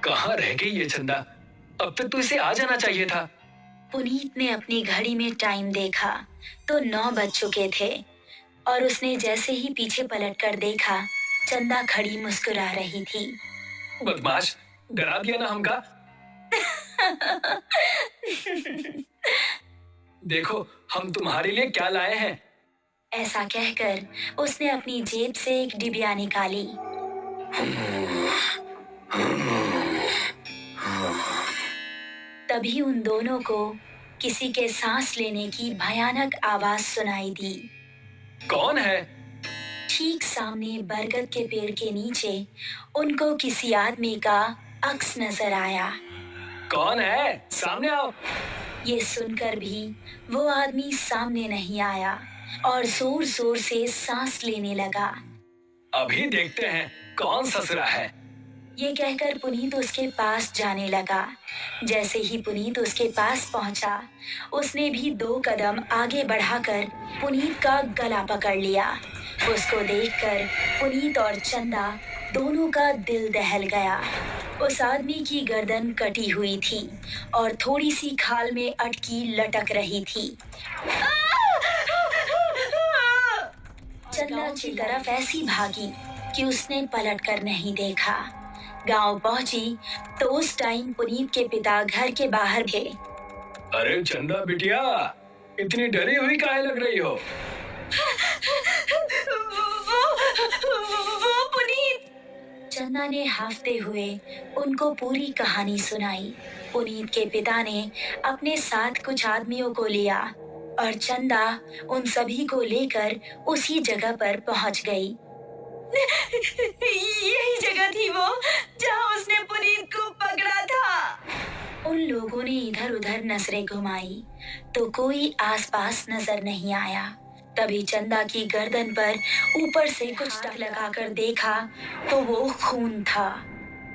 कहाँ रह गई ये चंदा? अब तक तो इसे आ जाना चाहिए था। पुनीत ने अपनी घड़ी में टाइम देखा तो 9 बज चुके थे और उसने जैसे ही पीछे पलटकर देखा, चंदा खड़ी मुस्कुरा रही थी। बदमाश, डरा दिया ना हमका। देखो हम तुम्हारे लिए क्या लाए हैं। ऐसा कहकर उसने अपनी जेब से एक डिबिया निकाली। तभी उन दोनों को किसी के सांस लेने की भयानक आवाज सुनाई दी। कौन है? ठीक सामने बरगद के पेड़ के नीचे उनको किसी आदमी का अक्स नजर आया। कौन है? सामने आओ। ये सुनकर भी वो आदमी सामने नहीं आया और जोर जोर से सांस लेने लगा। अभी देखते हैं कौन ससुरा है। ये कहकर पुनीत उसके पास जाने लगा। जैसे ही पुनीत उसके पास पहुंचा, उसने भी 2 कदम आगे बढ़ाकर पुनीत का गला पकड़ लिया। उसको देखकर पुनीत और चंदा दोनों का दिल दहल गया। उस आदमी की गर्दन कटी हुई थी और थोड़ी सी खाल में अटकी लटक रही थी। चंदा की तरफ ऐसी भागी कि उसने पलट कर नहीं देखा। गांव पहुंची तो उस टाइम पुनीत के पिता घर के बाहर थे। अरे चंदा बिटिया, इतनी डरी हुई काहे लग रही हो? वो पुनीत। चंदा ने हाफते हुए उनको पूरी कहानी सुनाई। पुनीत के पिता ने अपने साथ कुछ आदमियों को लिया और चंदा उन सभी को लेकर उसी जगह पर पहुंच गई। यही जगह थी वो जहां उसने पुनीत को पकड़ा था। उन लोगों ने इधर उधर नजरें घुमाई तो कोई आसपास नजर नहीं आया। तभी चंदा की गर्दन पर ऊपर से कुछ हाथ लगाकर देखा तो वो खून था।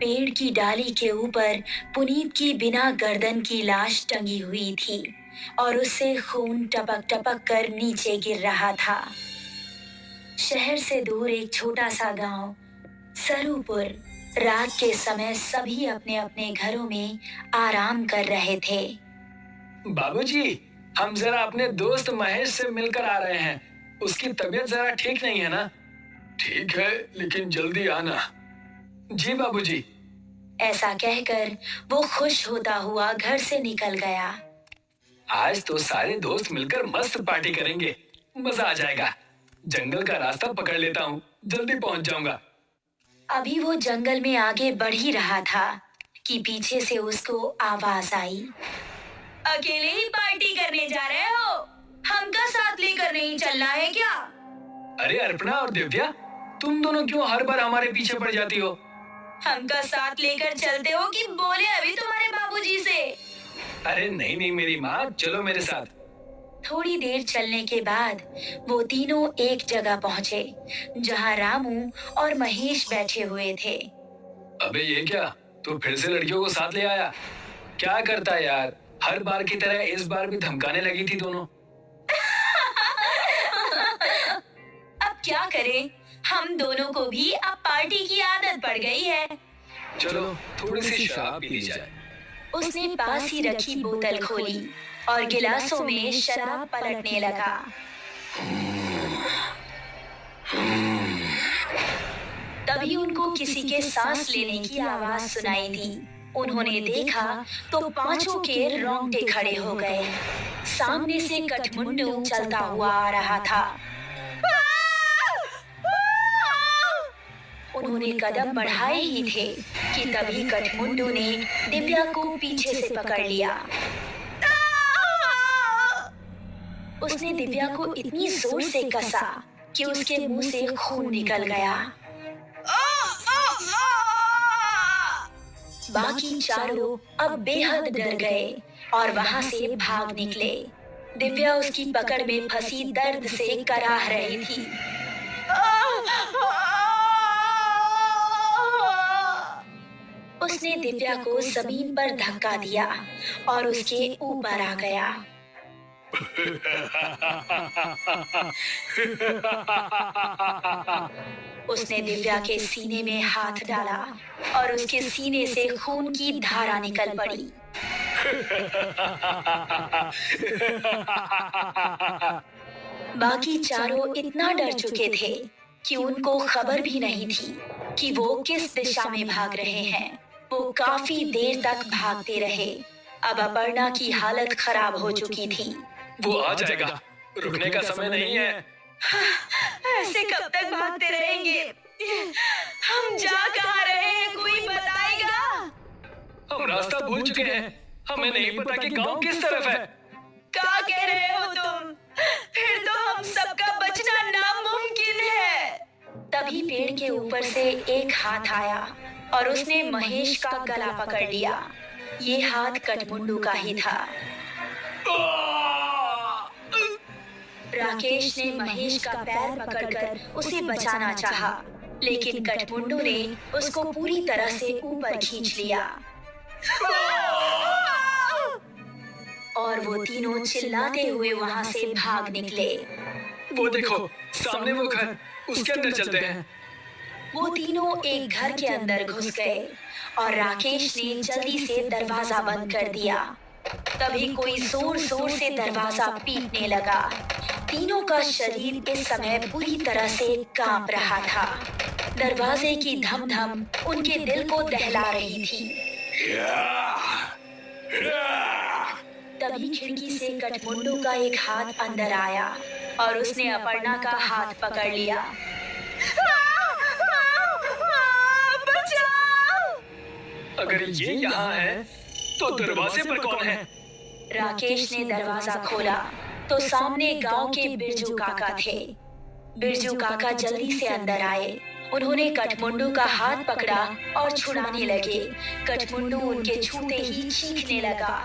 पेड़ की डाली के ऊपर पुनीत की बिना गर्दन की लाश टंगी हुई थी और उससे खून टपक टपक कर नीचे गिर रहा था। शहर से दूर एक छोटा सा गांव सरूपुर। रात के समय सभी अपने अपने घरों में आराम कर रहे थे। बाबूजी, हम जरा अपने दोस्त महेश से मिलकर आ रहे हैं। उसकी तबीयत जरा ठीक नहीं है ना? ठीक है, लेकिन जल्दी आना। जी बाबूजी। ऐसा कहकर वो खुश होता हुआ घर से निकल गया। आज तो सारे दोस्त मिलकर मस्त पार्टी करेंगे, मजा आ जाएगा। जंगल का रास्ता पकड़ लेता हूँ, जल्दी पहुँच जाऊंगा। अभी वो जंगल में आगे बढ़ ही रहा था कि पीछे से उसको आवाज आई। अकेले ही पार्टी करने जा रहे हो? हमका साथ लेकर नहीं चलना है क्या? अरे अर्पणा और दिव्या, तुम दोनों क्यों हर बार हमारे पीछे पड़ जाती हो? हमका साथ लेकर चलते हो कि बोले अभी तुम्हारे बाबूजी से? अरे नहीं नहीं मेरी माँ, चलो मेरे साथ। थोड़ी देर चलने के बाद वो तीनों एक जगह पहुंचे जहां रामू और महेश बैठे हुए थे। अबे ये क्या, तू फिर से लड़कियों को साथ ले आया? क्या करता है यार, हर बार की तरह इस बार भी धमकाने लगी थी दोनों। अब क्या करें, हम दोनों को भी अब पार्टी की आदत पड़ गई है। चलो थोड़ी सी शराब पी ली जाए। उसने पास ही रखी बोतल खोली और गिलासों में शराब पलटने लगा। तभी उनको किसी के सांस लेने की आवाज सुनाई दी। उन्होंने देखा तो पांचों के रोंगटे खड़े हो गए। सामने से कठमुंडू चलता हुआ आ रहा था। उन्होंने कदम बढ़ाए ही थे कि तभी कठमुंडू ने दिव्या को पीछे से पकड़ लिया। उसने दिव्या को इतनी जोर से कसा कि उसके मुंह से खून निकल गया। बाकी चारों अब बेहद डर गए और वहां से भाग निकले। दिव्या उसकी पकड़ में फंसी दर्द से कराह रही थी। उसने दिव्या को जमीन पर धक्का दिया और उसके ऊपर आ गया। उसने दिव्या के सीने में हाथ डाला और उसके सीने से खून की धारा निकल पड़ी। बाकी चारों इतना डर चुके थे कि उनको खबर भी नहीं थी कि वो किस दिशा में भाग रहे हैं। वो काफी देर तक भागते रहे। अब अपर्णा की हालत खराब हो चुकी थी। वो आ जाएगा, रुकने का समय नहीं है। ऐसे कब तक भागते रहेंगे? हम जा कहाँ रहे हैं, कोई बताएगा? हम रास्ता भूल चुके हैं, हमें नहीं पता कि गांव किस तरफ है। क्या कह रहे हो तुम? फिर तो हम सबका बचना नामुमकिन है। तभी पेड़ के ऊपर से एक हाथ आया और उसने महेश का गला पकड़ लिया। ये हाथ कटमुंडू का ही था। राकेश ने महेश का पैर पकड़कर उसे बचाना चाहा, लेकिन कटमुंडू ने उसको पूरी तरह से ऊपर खींच लिया और वो तीनों चिल्लाते हुए वहां से भाग निकले। वो देखो, सामने वो घर, उसके अंदर चलते हैं। वो तीनों एक घर के अंदर घुस गए और राकेश ने जल्दी से दरवाजा बंद कर दिया। तभी कोई जोर जोर से दरवाजा पीटने लगा। तीनों का शरीर इस समय पूरी तरह से कांप रहा था। दरवाजे की धम धम उनके दिल को दहला रही थी। तभी खिड़की से कटमुंडू का एक हाथ अंदर आया और उसने अपर्णा का हाथ पकड़ लिया। बचाओ! अगर ये यहाँ है तो दरवाजे पर कौन है? राकेश ने दरवाजा खोला तो सामने गांव के बिरजू काका थे। बिरजू काका जल्दी से अंदर आए। उन्होंने कटमुंडू का हाथ पकड़ा और छुड़ाने लगे। कटमुंडू उनके छूते ही चीखने लगा।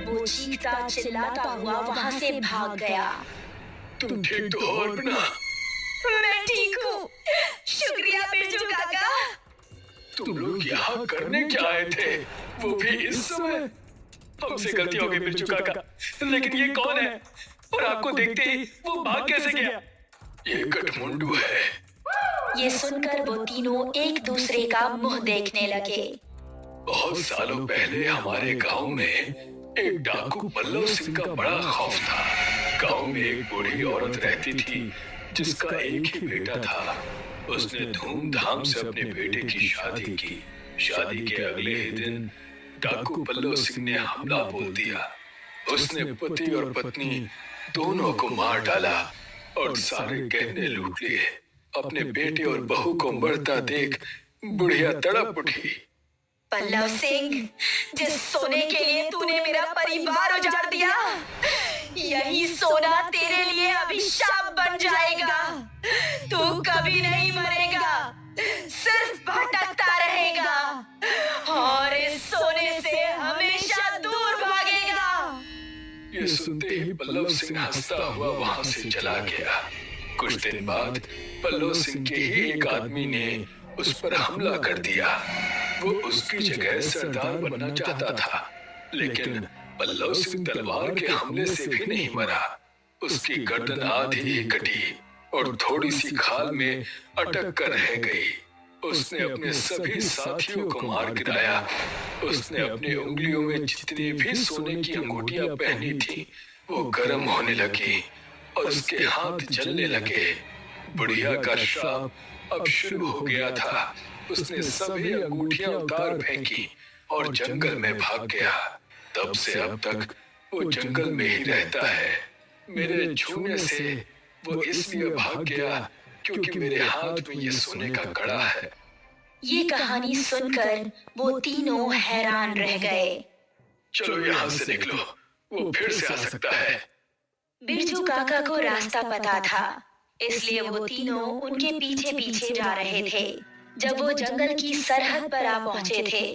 वो चीखता चिल्लाता हुआ वहां से भाग गया। तुम ठीक तो हो अपर्णा? मैं ठीक हूँ, शुक्रिया बिरजू काका। तुम लोग यहाँ करने क्या आए थे, वो भी इस समय? हमसे गलती हो गई बिरजू काका, लेकिन ये कौन है और आपको देखते ही वो भाग कैसे गया? ये कटमुंडू है। ये सुनकर वो तीनों एक दूसरे का मुंह देखने लगे। बहुत सालों पहले हमारे गांव में एक डाकू पल्लव सिंह का बड़ा खौफ था। गांव में एक बूढ़ी औरत रहती थी जिसका एक ही बेटा था। उसने धूमधाम से अपने बेटे की शादी की। शादी के अगले ही दिन डाकू पल्लव सिंह ने हमला बोल दिया। उसने पति और पत्नी दोनों को मार डाला और सारे गहने लूट लिए। अपने बेटे और बहू को मरता देख बुढ़िया तड़प उठी। पल्लव सिंह, जिस सोने के लिए तूने मेरा परिवार उजाड़ दिया, यही सोना तेरे लिए अभिशाप बन जाएगा। तू कभी नहीं मरेगा, सिर्फ भटकता रहेगा और इस सोने से हमेशा दूर भागेगा। ये सुनते ही पल्लव सिंह हंसता हुआ वहां से चला गया। कुछ दिन बाद पल्लव सिंह के ही एक आदमी ने उस पर हमला कर दिया। वो उसकी जगह सरदार बनना चाहता था, लेकिन पल्लव सिंह तलवार के हमले से भी नहीं मरा। उसकी गर्दन आधी ही कटी और थोड़ी सी खाल में अटक कर रह गई। उसने अपने सभी साथियों को मार गिराया। उसने अपनी उंगलियों में जितनी भी सोने की अंगूठियां पहनी थी वो गर्म होने लगी और उसके हाथ जलने लगे। बुढ़िया का श्राप अब शुरू हो गया था। उसने सभी अंगूठियां उतार फेंकी और जंगल में भाग गया। तब से अब तक वो जंगल में ही रहता है। मेरे छूने से वो इसलिए भाग गया क्योंकि मेरे हाथ में ये सोने का कड़ा है। ये कहानी सुनकर वो तीनों हैरान रह गए। चलो यहाँ से निकलो, वो फिर से आ सकता है। बिरजू काका को रास्ता पता था, इसलिए वो तीनों उनके पीछे पीछे जा रहे थे। जब वो जंगल की सरहद पर आ पहुंचे थे,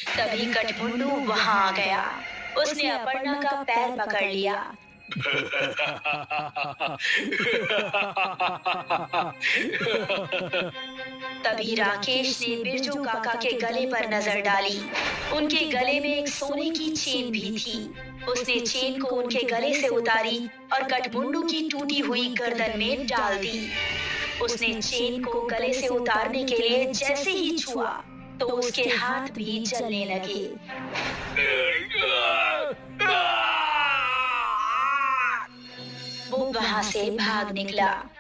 तभी कटमुंडू वहां आ गया। उसने अपर्णा का पैर पकड़ लिया। तभी राकेश ने बिरजू काका के गले पर नजर डाली। उनके गले में एक सोने की चेन भी थी। उसने चेन को उनके गले से उतारी और कठमुंडू की टूटी हुई गर्दन में डाल दी। उसने चेन को गले से उतारने के लिए जैसे ही छुआ तो उसके हाथ भी जलने लगे। वो वहां से भाग निकला